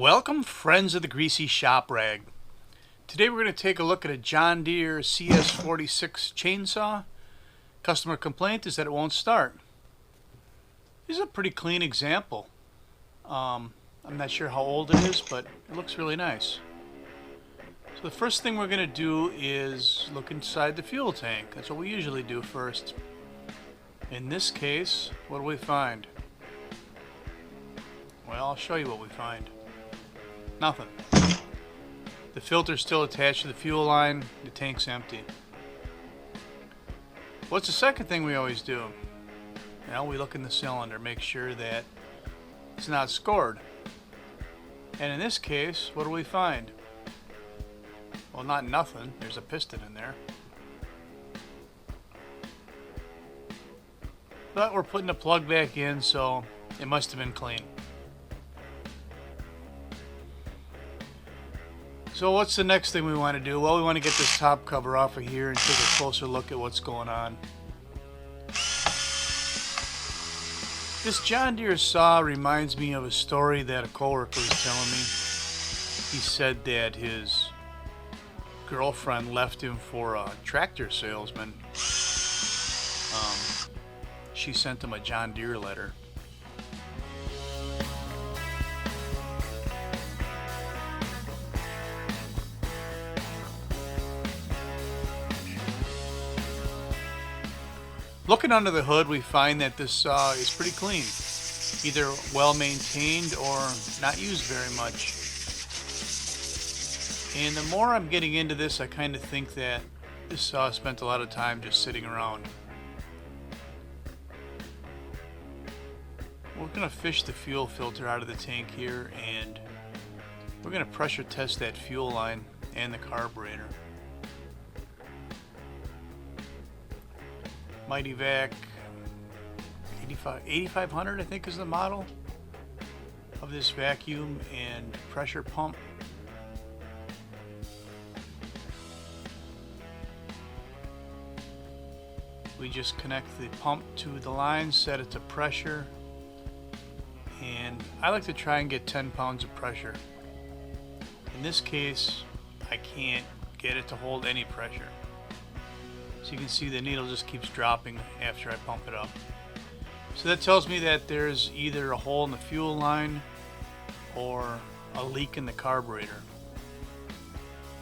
Welcome, friends of the Greasy Shop Rag. Today we're going to take a look at a John Deere CS46 chainsaw. Customer complaint is that it won't start. This is a pretty clean example. I'm not sure how old it is, but it looks really nice. So the first thing we're going to do is look inside the fuel tank. That's what we usually do first. In this case, what do we find? Well, I'll show you what we find. Nothing. The filter's still attached to the fuel line. The tank's empty. What's the second thing we always do? Well, we look in the cylinder, make sure that it's not scored. And in this case, what do we find? Well, not nothing. There's a piston in there. But we're putting the plug back in, so it must have been clean. So what's the next thing we want to do? Well, we want to get this top cover off of here and take a closer look at what's going on. This John Deere saw reminds me of a story that a coworker was telling me. He said that his girlfriend left him for a tractor salesman. She sent him a John Deere letter. Looking under the hood, we find that this saw is pretty clean, either well maintained or not used very much. And the more I'm getting into this, I kind of think that this saw spent a lot of time just sitting around. We're going to fish the fuel filter out of the tank here, and we're going to pressure test that fuel line and the carburetor. Mighty Vac 8500 I think is the model of this vacuum and pressure pump. We just connect the pump to the line, set it to pressure, and I like to try and get 10 pounds of pressure. In this case, I can't get it to hold any pressure. So you can see the needle just keeps dropping after I pump it up. So that tells me that there's either a hole in the fuel line or a leak in the carburetor.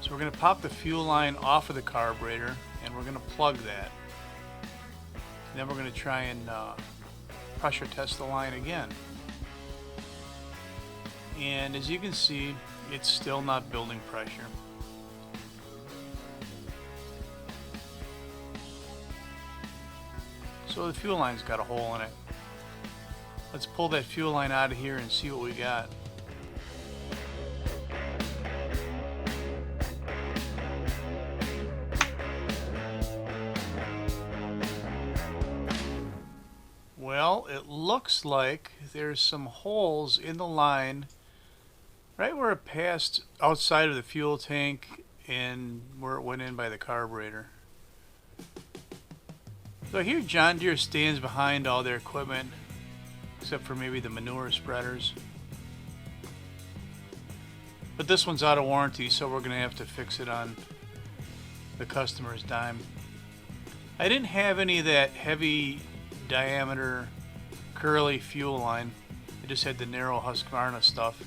So we're going to pop the fuel line off of the carburetor and we're going to plug that. And then we're going to try and pressure test the line again. And as you can see, it's still not building pressure. So the fuel line's got a hole in it. Let's pull that fuel line out of here and see what we got. Well, it looks like there's some holes in the line right where it passed outside of the fuel tank and where it went in by the carburetor. So here John Deere stands behind all their equipment, except for maybe the manure spreaders. But this one's out of warranty, so we're going to have to fix it on the customer's dime. I didn't have any of that heavy diameter curly fuel line. I just had the narrow Husqvarna stuff.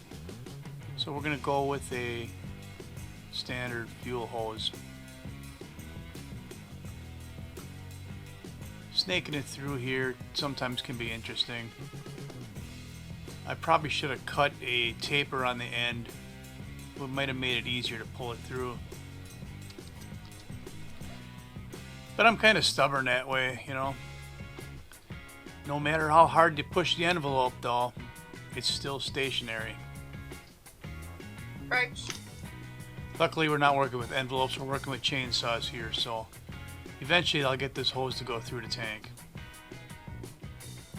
So we're going to go with a standard fuel hose. Snaking it through here sometimes can be interesting. I probably should have cut a taper on the end. It might have made it easier to pull it through. But I'm kind of stubborn that way, you know. No matter how hard you push the envelope though, it's still stationary. Right. Luckily we're not working with envelopes, we're working with chainsaws here, so eventually I'll get this hose to go through the tank.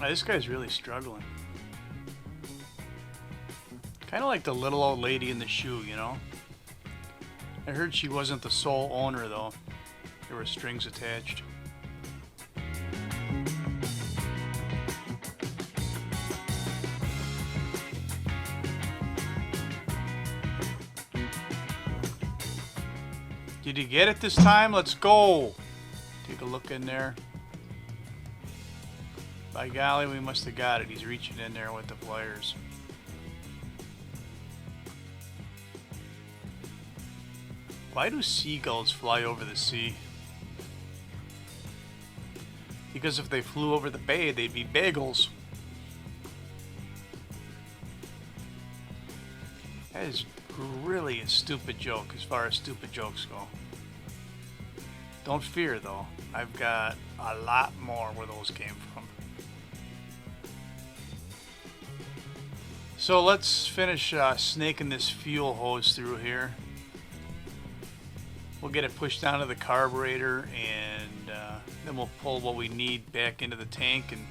Now, this guy's really struggling. Kind of like the little old lady in the shoe, you know? I heard she wasn't the sole owner though. There were strings attached. Did you get it this time? Let's go. Take a look in there. By golly, we must have got it. He's reaching in there with the pliers. Why do seagulls fly over the sea? Because if they flew over the bay, they'd be bagels. That is really a stupid joke as far as stupid jokes go. Don't fear though. I've got a lot more where those came from. So let's finish snaking this fuel hose through here. We'll get it pushed down to the carburetor, and then we'll pull what we need back into the tank and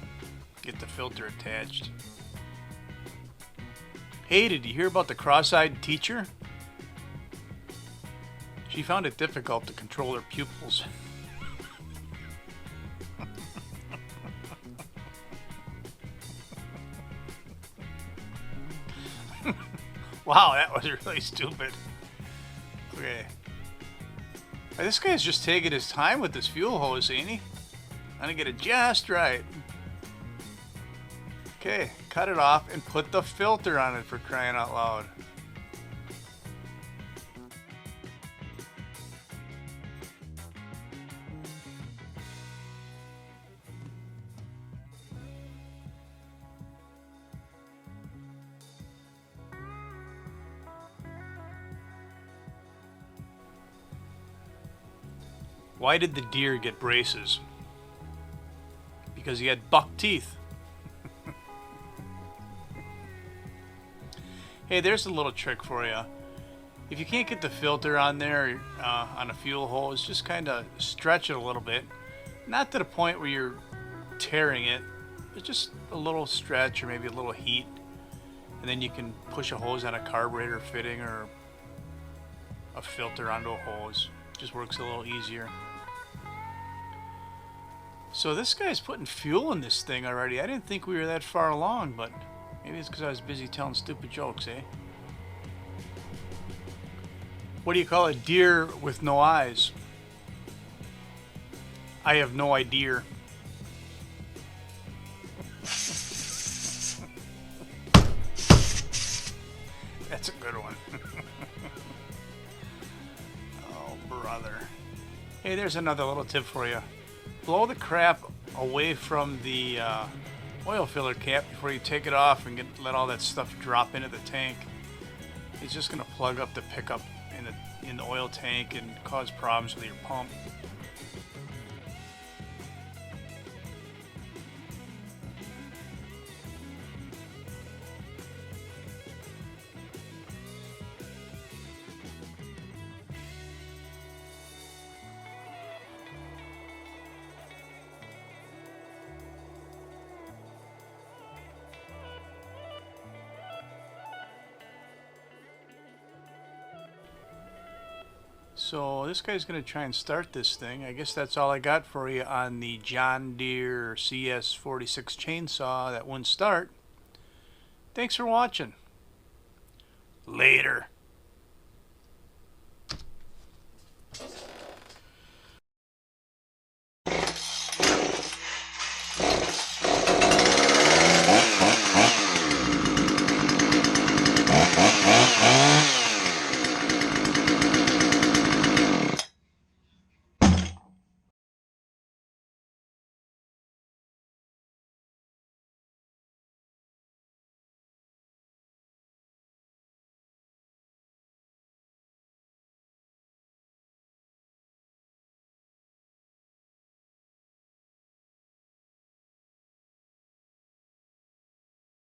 get the filter attached. Hey, did you hear about the cross-eyed teacher? She found it difficult to control her pupils. Wow, that was really stupid. Okay. This guy's just taking his time with this fuel hose, ain't he? I'm gonna get it just right. Okay, cut it off and put the filter on it, for crying out loud. Why did the deer get braces? Because he had buck teeth. Hey, there's a little trick for you. If you can't get the filter on there on a fuel hose, just kind of stretch it a little bit. Not to the point where you're tearing it, but just a little stretch or maybe a little heat. And then you can push a hose on a carburetor fitting or a filter onto a hose. Just works a little easier. So this guy's putting fuel in this thing already. I didn't think we were that far along, but maybe it's because I was busy telling stupid jokes, eh? What do you call a deer with no eyes? I have no idea. That's a good one. Oh, brother. Hey, there's another little tip for you. Blow the crap away from the oil filler cap before you take it off and let all that stuff drop into the tank. It's just going to plug up the pickup in the oil tank and cause problems with your pump. So this guy's going to try and start this thing. I guess that's all I got for you on the John Deere CS46 chainsaw that wouldn't start. Thanks for watching. Later.